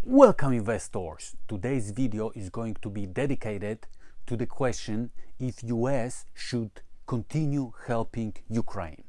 Welcome investors! Today's video is going to be dedicated to the question if US should continue helping Ukraine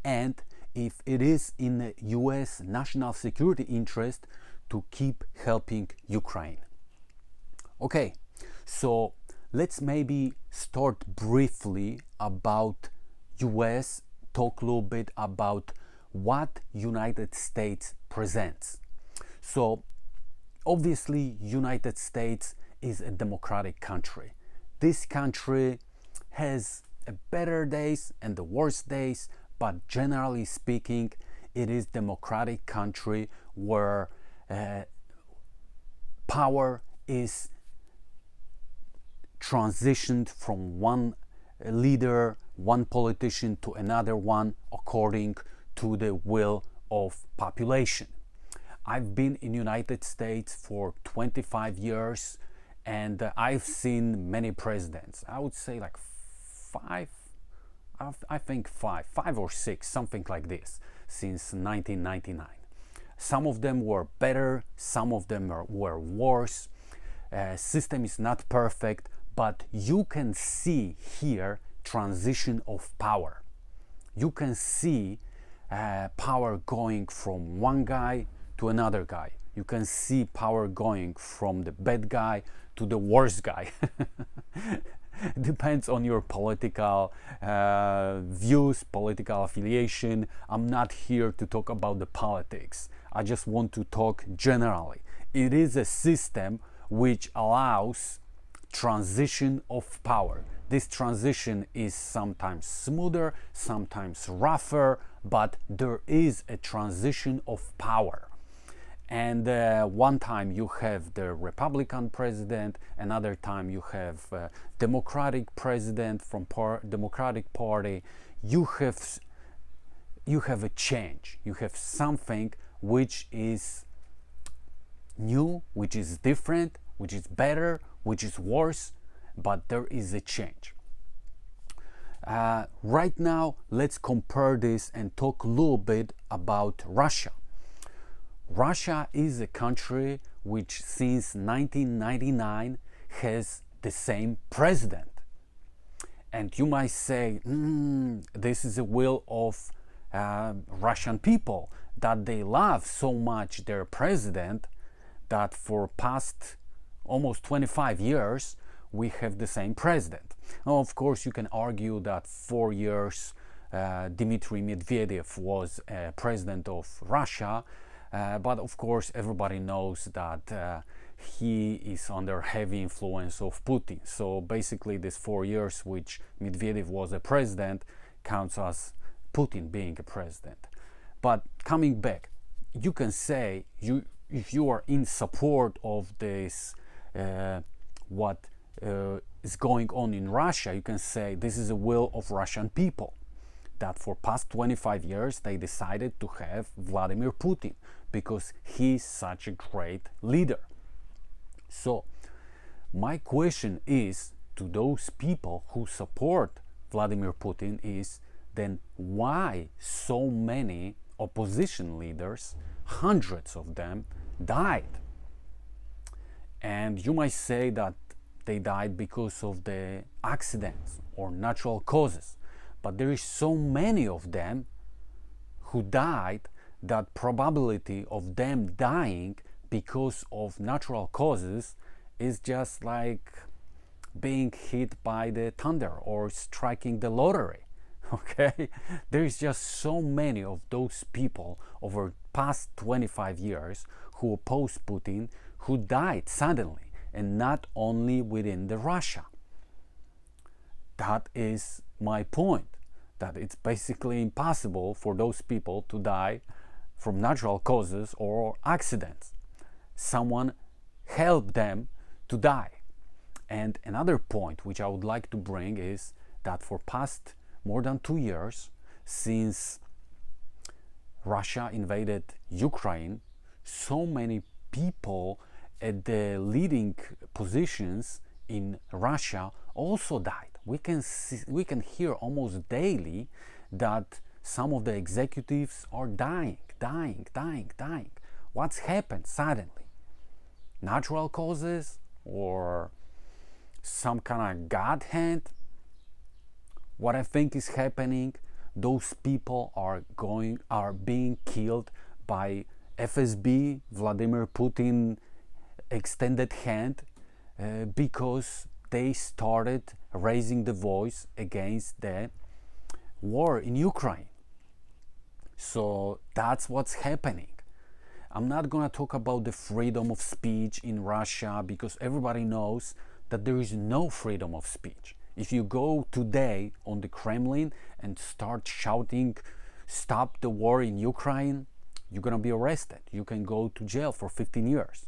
and if it is in the US national security interest to keep helping Ukraine. Okay, so let's maybe start briefly about US, talk a little bit about what United States presents. So obviously, United States is a democratic country. This country has better days and the worst days, but generally speaking, it is a democratic country where power is transitioned from one leader, one politician to another one according to the will of population. I've been in United States for 25 years and I've seen many presidents. I would say like five or six, something like this, since 1999. Some of them were better, some of them were worse. System is not perfect, but you can see here transition of power. You can see power going from one guy to another guy. You can see power going from the bad guy to the worst guy. Depends on your political views, political affiliation. I'm not here to talk about the politics. I just want to talk generally. It is a system which allows transition of power. This transition is sometimes smoother, sometimes rougher, but there is a transition of power. And one time you have the Republican president, another time you have Democratic president from Democratic Party. You have a change. You have something which is new, which is different, which is better, which is worse, but there is a change. Right now, let's compare this and talk a little bit about Russia. Russia is a country which since 1999 has the same president. And you might say, this is the will of Russian people, that they love so much their president that for past almost 25 years we have the same president. Now, of course, you can argue that 4 years Dmitry Medvedev was president of Russia, but of course everybody knows that he is under heavy influence of Putin. So basically this 4 years which Medvedev was a president counts as Putin being a president. But coming back, you can say, if you are in support of this what is going on in Russia, you can say this is the will of Russian people, that for past 25 years they decided to have Vladimir Putin because he's such a great leader. So my question is to those people who support Vladimir Putin is, then why so many opposition leaders, hundreds of them, died? And you might say that they died because of the accidents or natural causes, but there is so many of them who died that probability of them dying because of natural causes is just like being hit by the thunder or striking the lottery. Okay, there is just so many of those people over past 25 years who oppose Putin who died suddenly, and not only within the Russia. That is my point, that it's basically impossible for those people to die from natural causes or accidents. Someone helped them to die. And another point which I would like to bring is that for past more than 2 years, since Russia invaded Ukraine, so many people at the leading positions in Russia also died. We can hear almost daily that some of the executives are dying. What's happened suddenly? natural causes or some kind of God hand. What I think is happening, those people are being killed by FSB, Vladimir Putin extended hand, because they started raising the voice against the war in Ukraine. So that's what's happening. I'm not gonna talk about the freedom of speech in Russia because everybody knows that there is no freedom of speech. If you go today on the Kremlin and start shouting, "Stop the war in Ukraine," you're gonna be arrested. You can go to jail for 15 years.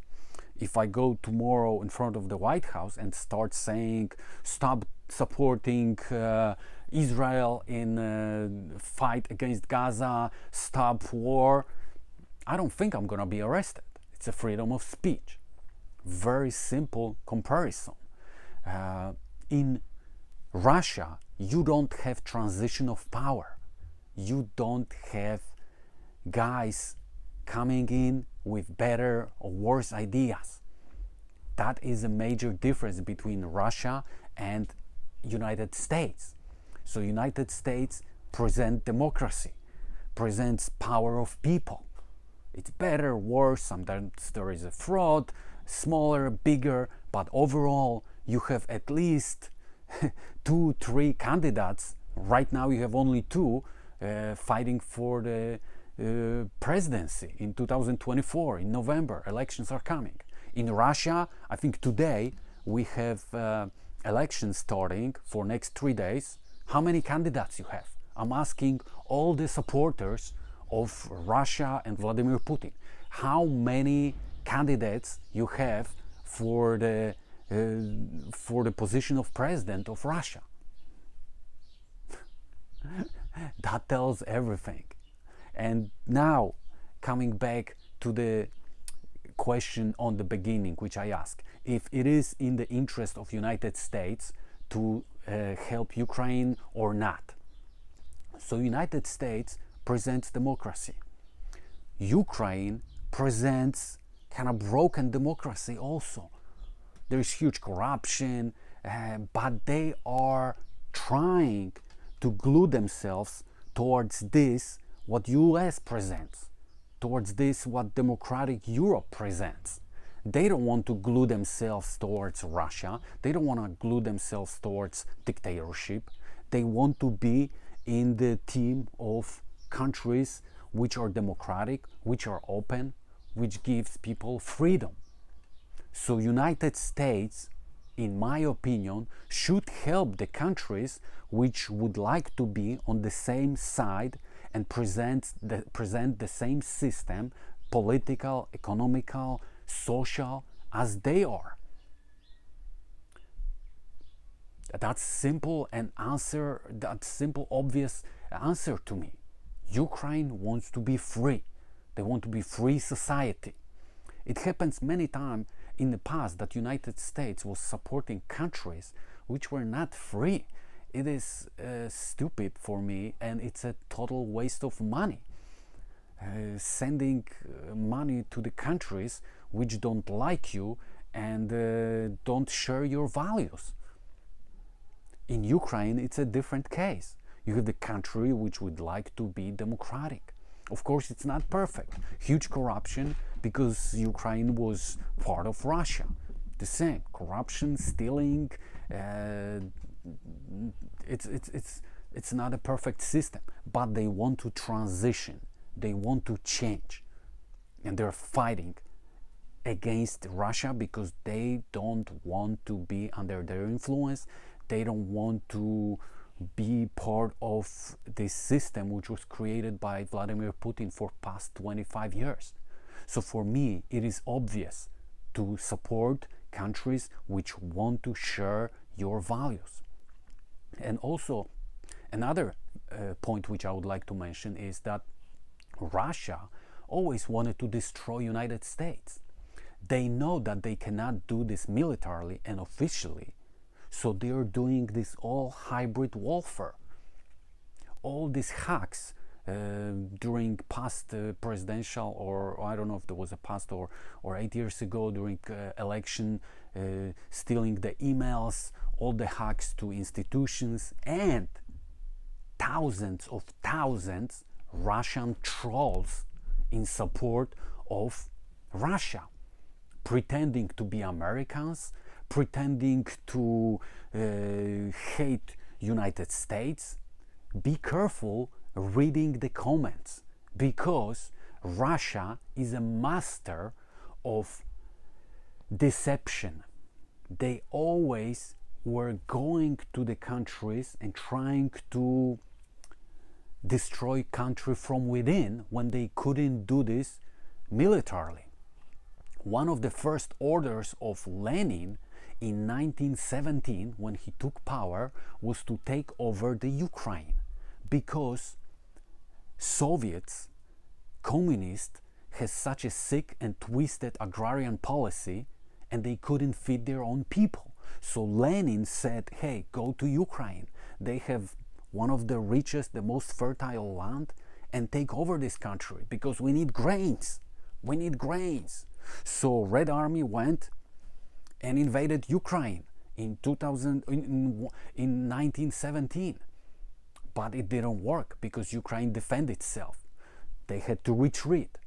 If I go tomorrow in front of the White House and start saying, "Stop supporting Israel in fight against Gaza, stop war," I don't think I'm gonna be arrested. It's a freedom of speech. Very simple comparison. In Russia, you don't have transition of power. You don't have guys coming in with better or worse ideas. That is a major difference between Russia and United States. So United States presents democracy, presents power of people. It's better, worse, sometimes there is a fraud, smaller, bigger, but overall you have at least 2-3 candidates. Right now you have only 2 fighting for the presidency in 2024. In November, elections are coming. In Russia, I think today we have elections starting for next 3 days. How many candidates you have? I'm asking all the supporters of Russia and Vladimir Putin. How many candidates you have for the position of president of Russia? That tells everything. And now, coming back to the question on the beginning, which I asked, if it is in the interest of United States to help Ukraine or not. So United States presents democracy. Ukraine presents kind of broken democracy also. There is huge corruption, but they are trying to glue themselves towards this, what US presents, towards this, what democratic Europe presents. They don't want to glue themselves towards Russia. They don't want to glue themselves towards dictatorship. They want to be in the team of countries which are democratic, which are open, which gives people freedom. So United States, in my opinion, should help the countries which would like to be on the same side and present the same system, political, economical, social, as they are. That's simple obvious answer to me. Ukraine wants to be free. They want to be free society. It happens many times in the past that United States was supporting countries which were not free. It is stupid for me, and it's a total waste of money. Sending money to the countries which don't like you and don't share your values. In Ukraine, it's a different case. You have the country which would like to be democratic. Of course, it's not perfect. Huge corruption because Ukraine was part of Russia. The same corruption, stealing. It's not a perfect system, but they want to transition. They want to change, and they're fighting against Russia because they don't want to be under their influence. They don't want to be part of this system which was created by Vladimir Putin for past 25 years. So for me, it is obvious to support countries which want to share your values. And also, another point which I would like to mention is that Russia always wanted to destroy United States. They know that they cannot do this militarily and officially, so they are doing this all hybrid warfare. All these hacks, during past presidential, or I don't know if there was a past or 8 years ago during election, stealing the emails, all the hacks to institutions, and thousands of thousands Russian trolls in support of Russia, pretending to be Americans, pretending to hate United States. Be careful reading the comments, because Russia is a master of deception. They always were going to the countries and trying to destroy country from within when they couldn't do this militarily. One of the first orders of Lenin in 1917, when he took power, was to take over the Ukraine, because Soviets, communists, has such a sick and twisted agrarian policy, and they couldn't feed their own people. So Lenin said, hey, go to Ukraine. They have one of the richest, the most fertile land, and take over this country, because we need grains. We need grains. So Red Army went and invaded Ukraine in 1917. But it didn't work, because Ukraine defended itself. They had to retreat.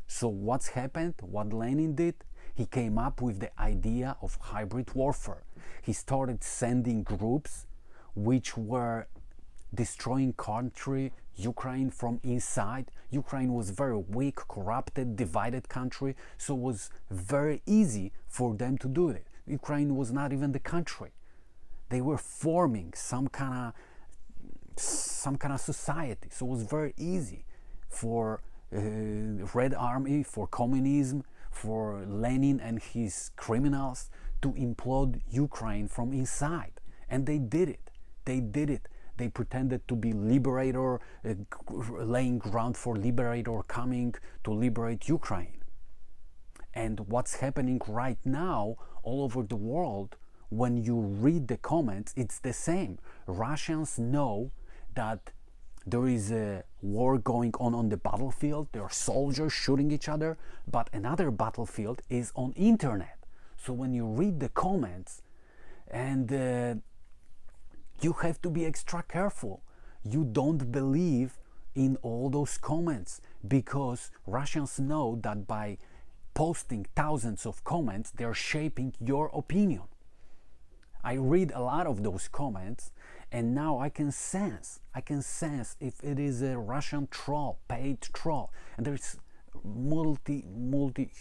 So what's happened? What Lenin did? He came up with the idea of hybrid warfare. He started sending groups which were destroying country, Ukraine, from inside. Ukraine was very weak, corrupted, divided country, so it was very easy for them to do it. Ukraine was not even the country. They were forming some kind of society, so it was very easy for Red Army, for communism, for Lenin and his criminals to implode Ukraine from inside. And they did it. They did it. They pretended to be liberator, laying ground for liberator coming to liberate Ukraine. And what's happening right now all over the world, when you read the comments, it's the same. Russians know that there is a war going on the battlefield. There are soldiers shooting each other, but another battlefield is on internet. So when you read the comments, and you have to be extra careful. You don't believe in all those comments, because Russians know that by posting thousands of comments, they're shaping your opinion. I read a lot of those comments, and now I can sense if it is a Russian troll, paid troll, and there's multi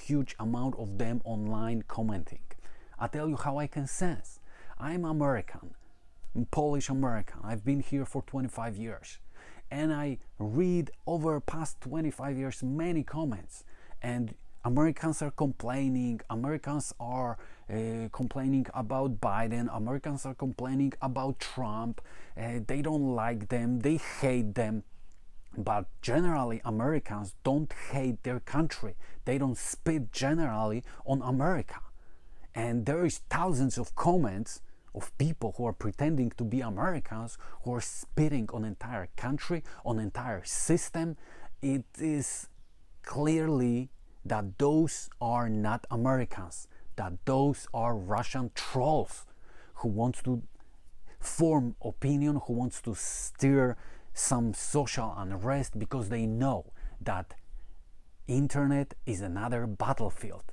huge amount of them online commenting. I'll tell you how I can sense. I'm American, Polish American. I've been here for 25 years, and I read over past 25 years many comments, and Americans are complaining. Americans are complaining about Biden. Americans are complaining about Trump. They don't like them. They hate them. But generally, Americans don't hate their country. They don't spit generally on America. And there is thousands of comments of people who are pretending to be Americans, who are spitting on entire country, on entire system. It is clearly that those are not Americans, that those are Russian trolls who want to form opinion, who wants to steer some social unrest, because they know that internet is another battlefield.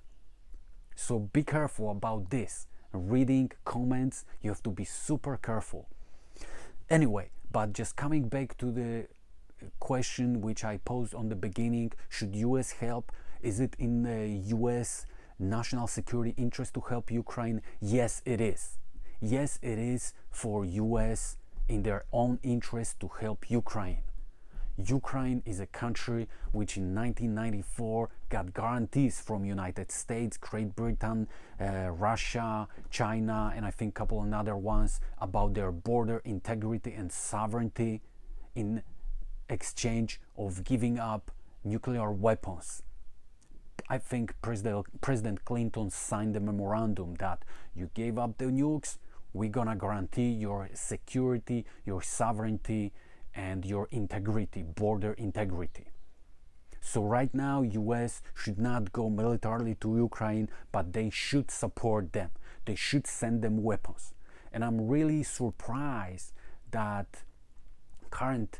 So be careful about this. Reading comments, you have to be super careful. Anyway, but just coming back to the question which I posed on the beginning, should US help? Is it in the US national security interest to help Ukraine? Yes, it is. Yes, it is for US in their own interest to help Ukraine. Ukraine is a country which in 1994 got guarantees from United States, Great Britain, Russia, China, and I think a couple of other ones about their border integrity and sovereignty in exchange of giving up nuclear weapons. I think President Clinton signed a memorandum that you gave up the nukes, we're gonna guarantee your security, your sovereignty, and your integrity, border integrity. So right now, US should not go militarily to Ukraine, but they should support them. They should send them weapons. And I'm really surprised that current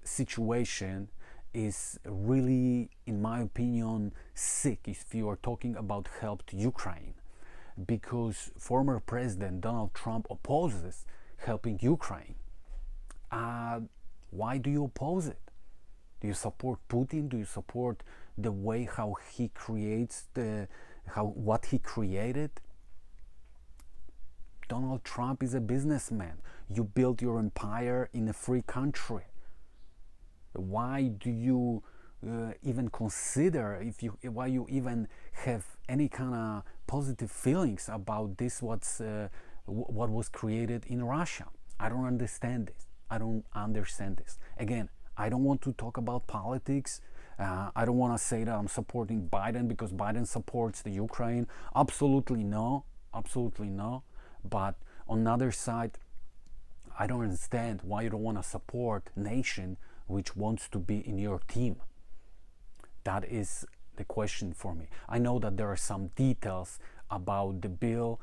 situation is really, in my opinion, sick if you are talking about help to Ukraine, because former President Donald Trump opposes helping Ukraine. Why do you oppose it? Do you support Putin? Do you support the way how he creates what he created? Donald Trump is a businessman. You built your empire in a free country. Why do you even consider, why you even have any kind of positive feelings about this, what was created in Russia? I don't understand this. I don't understand this. Again, I don't want to talk about politics. I don't want to say that I'm supporting Biden because Biden supports the Ukraine. Absolutely no. Absolutely no. But on the other side, I don't understand why you don't want to support a nation which wants to be in your team. That is the question for me. I know that there are some details about the bill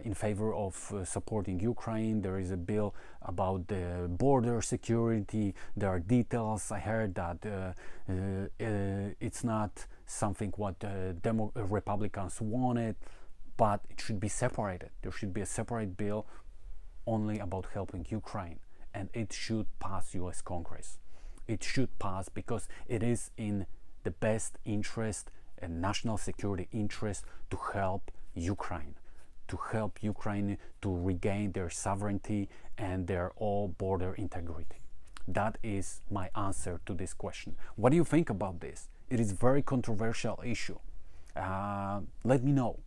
in favor of supporting Ukraine. There is a bill about the border security. There are details. I heard that it's not something what Republicans wanted, but it should be separated. There should be a separate bill only about helping Ukraine, and it should pass US Congress. It should pass because it is in the best interest and national security interest to help Ukraine, to regain their sovereignty and their all border integrity. That is my answer to this question. What do you think about this? It is a very controversial issue. Let me know.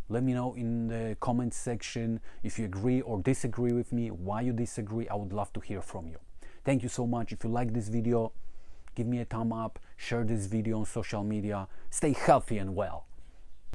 Let me know in the comment section if you agree or disagree with me, why you disagree. I would love to hear from you. Thank you so much. If you like this video, give me a thumb up, share this video on social media. Stay healthy and well.